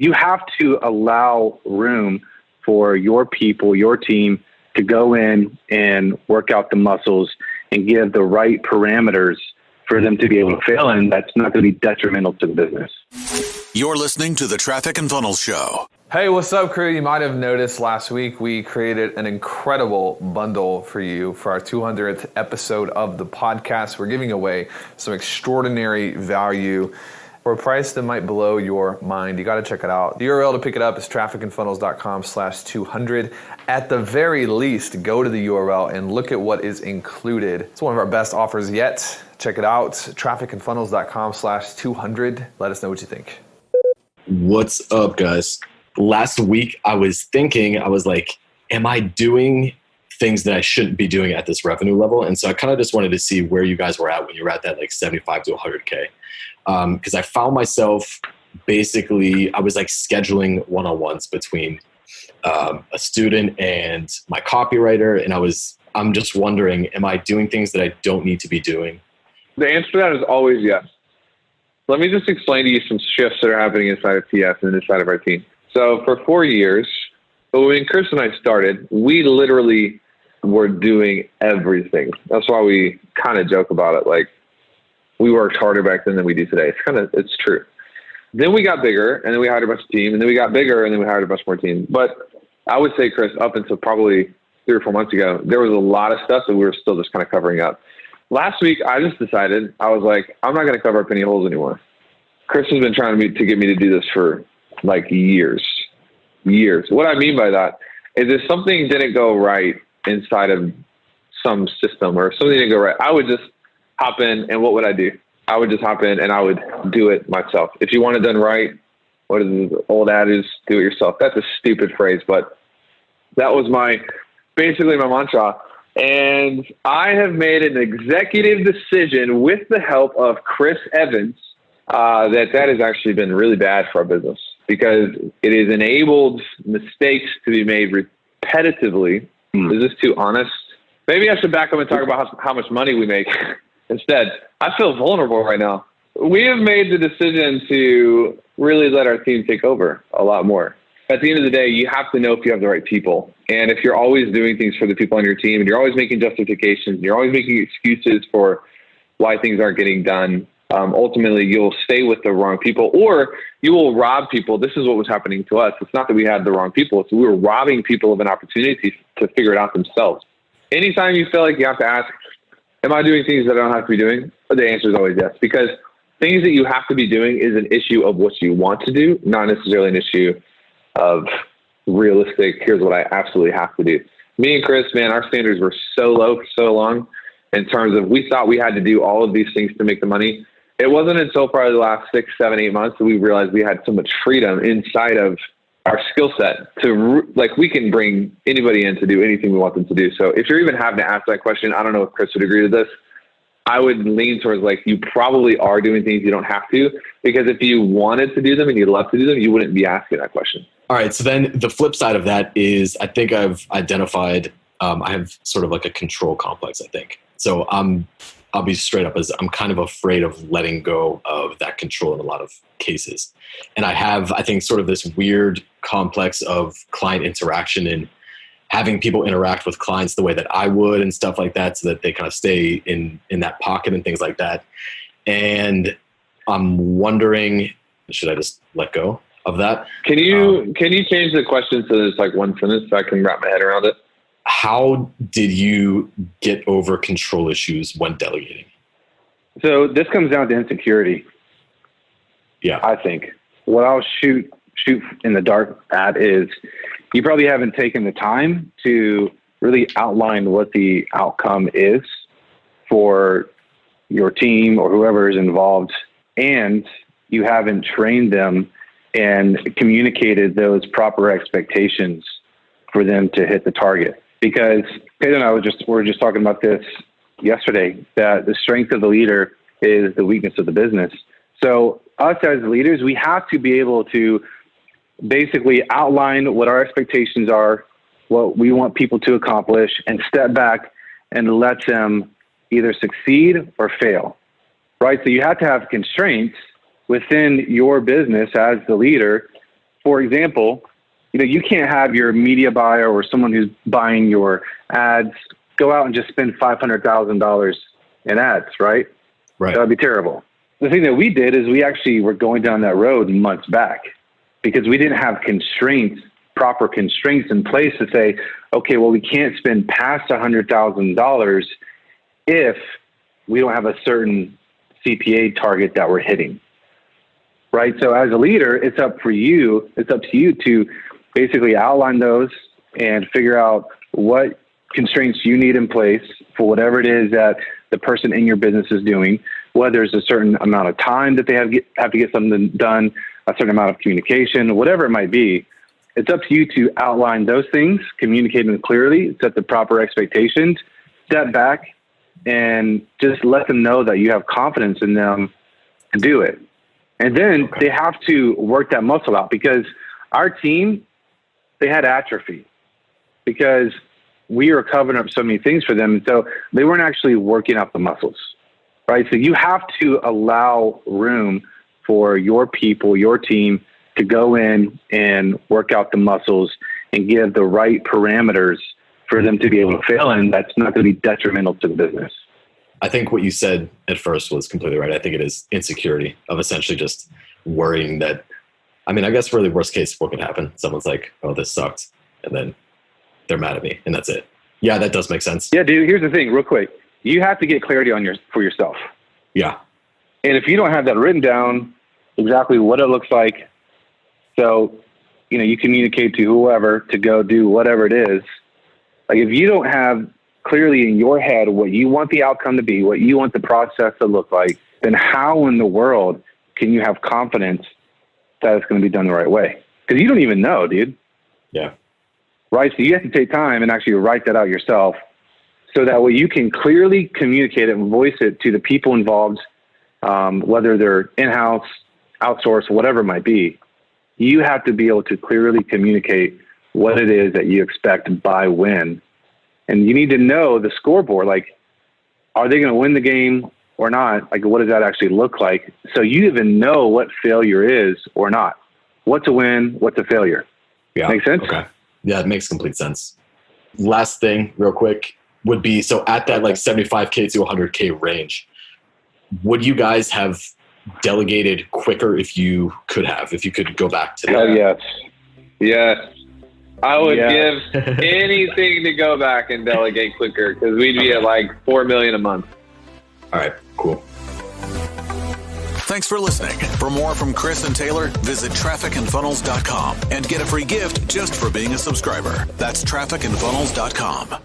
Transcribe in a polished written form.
You have to allow room for your people, your team, to go in and work out the muscles and give the right parameters for them to be able to fail, and that's not going to be detrimental to the business. You're listening to the Traffic and Funnels Show. Hey, what's up, crew? You might have noticed last week we created an incredible bundle for you for our 200th episode of the podcast. We're giving away some extraordinary value for a price that might blow your mind. You got to check it out. The URL to pick it up is trafficandfunnels.com/200. At the very least, go to the URL and look at what is included. It's one of our best offers yet. Check it out, trafficandfunnels.com/200. Let us know what you think. What's up, guys? Last week, I was like, am I doing things that I shouldn't be doing at this revenue level? And so I kind of just wanted to see where you guys were at when you were at that like 75 to 100K. Because I found myself basically, I was like scheduling one-on-ones between a student and my copywriter. And I'm just wondering, am I doing things that I don't need to be doing? The answer to that is always yes. Let me just explain to you some shifts that are happening inside of TS and inside of our team. So for 4 years, when Chris and I started, we literally were doing everything. That's why we kind of joke about it. Like, we worked harder back then than we do today. It's true. Then we got bigger, and then we hired a bunch of team, and then we got bigger, and then we hired a bunch more team. But I would say, Chris, up until probably 3 or 4 months ago, there was a lot of stuff that we were still just kind of covering up. Last week, I just decided, I was like, I'm not going to cover up any holes anymore. Chris has been trying to get me to do this for like years. What I mean by that is if something didn't go right inside of some system or if something didn't go right, I would just hop in, and what would I do? I would just hop in and I would do it myself. If you want it done right, what is the old adage? Do it yourself. That's a stupid phrase, but that was basically my mantra. And I have made an executive decision with the help of Chris Evans that has actually been really bad for our business because it has enabled mistakes to be made repetitively. Is this too honest? Maybe I should back up and talk about how much money we make instead. I feel vulnerable right now. We have made the decision to really let our team take over a lot more. At the end of the day, you have to know if you have the right people. And if you're always doing things for the people on your team and you're always making justifications, and you're always making excuses for why things aren't getting done, ultimately you'll stay with the wrong people or you will rob people. This is what was happening to us. It's not that we had the wrong people. It's we were robbing people of an opportunity to figure it out themselves. Anytime you feel like you have to ask, am I doing things that I don't have to be doing? The answer is always yes, because things that you have to be doing is an issue of what you want to do, not necessarily an issue of realistic, here's what I absolutely have to do. Me and Chris, man, our standards were so low for so long in terms of we thought we had to do all of these things to make the money. It wasn't until probably the last 6, 7, 8 months that we realized we had so much freedom inside of our skill set to we can bring anybody in to do anything we want them to do. So if you're even having to ask that question, I don't know if Chris would agree to this. I would lean towards you probably are doing things you don't have to, because if you wanted to do them and you'd love to do them, you wouldn't be asking that question. All right. So then the flip side of that is I think I've identified, I have sort of like a control complex, I think. So I'll be straight up as I'm kind of afraid of letting go of that control in a lot of cases. And I have, I think, sort of this weird complex of client interaction and having people interact with clients the way that I would and stuff like that so that they kind of stay in that pocket and things like that. And I'm wondering, should I just let go of that? Can you change the question so there's one sentence so I can wrap my head around it? How did you get over control issues when delegating? So this comes down to insecurity. Yeah. I think what I'll shoot in the dark at is you probably haven't taken the time to really outline what the outcome is for your team or whoever is involved. And you haven't trained them and communicated those proper expectations for them to hit the target. Because Pedro and I were just talking about this yesterday, that the strength of the leader is the weakness of the business. So us as leaders, we have to be able to basically outline what our expectations are, what we want people to accomplish, and step back and let them either succeed or fail, right? So you have to have constraints within your business as the leader for example, you can't have your media buyer or someone who's buying your ads go out and just spend $500,000 in ads, right? Right. That would be terrible. The thing that we did is we actually were going down that road months back because we didn't have proper constraints in place to say, okay, well, we can't spend past $100,000 if we don't have a certain CPA target that we're hitting, right? So as a leader, it's up to you to basically outline those and figure out what constraints you need in place for whatever it is that the person in your business is doing, whether it's a certain amount of time that they have to get something done, a certain amount of communication, whatever it might be. It's up to you to outline those things, communicate them clearly, set the proper expectations, step back, and just let them know that you have confidence in them to do it. And then they have to work that muscle out because our team, they had atrophy because we were covering up so many things for them. And so they weren't actually working out the muscles, right? So you have to allow room for your people, your team to go in and work out the muscles and give the right parameters for them to be able to fail in. That's not going to be detrimental to the business. I think what you said at first was completely right. I think it is insecurity of essentially just worrying that, I guess really worst case, what could happen? Someone's like, oh, this sucked. And then they're mad at me and that's it. Yeah, that does make sense. Yeah, dude, here's the thing real quick. You have to get clarity for yourself. Yeah. And if you don't have that written down, exactly what it looks like, so, you communicate to whoever to go do whatever it is. Like if you don't have clearly in your head what you want the outcome to be, what you want the process to look like, then how in the world can you have confidence that it's going to be done the right way? Because you don't even know, dude. Yeah. Right? So you have to take time and actually write that out yourself so that way you can clearly communicate it and voice it to the people involved, whether they're in-house, outsourced, whatever it might be. You have to be able to clearly communicate what it is that you expect by when. And you need to know the scoreboard, like, are they going to win the game or not? Like, what does that actually look like? So you even know what failure is or not. What's a win? What's a failure? Yeah. Make sense? Okay. Yeah, it makes complete sense. Last thing real quick would be, so at that like 75K to 100K range, would you guys have delegated quicker if you could go back to that? Oh, yes. Yes. I would give anything to go back and delegate quicker because we'd be at like $4 million a month. All right, cool. Thanks for listening. For more from Chris and Taylor, visit trafficandfunnels.com and get a free gift just for being a subscriber. That's trafficandfunnels.com.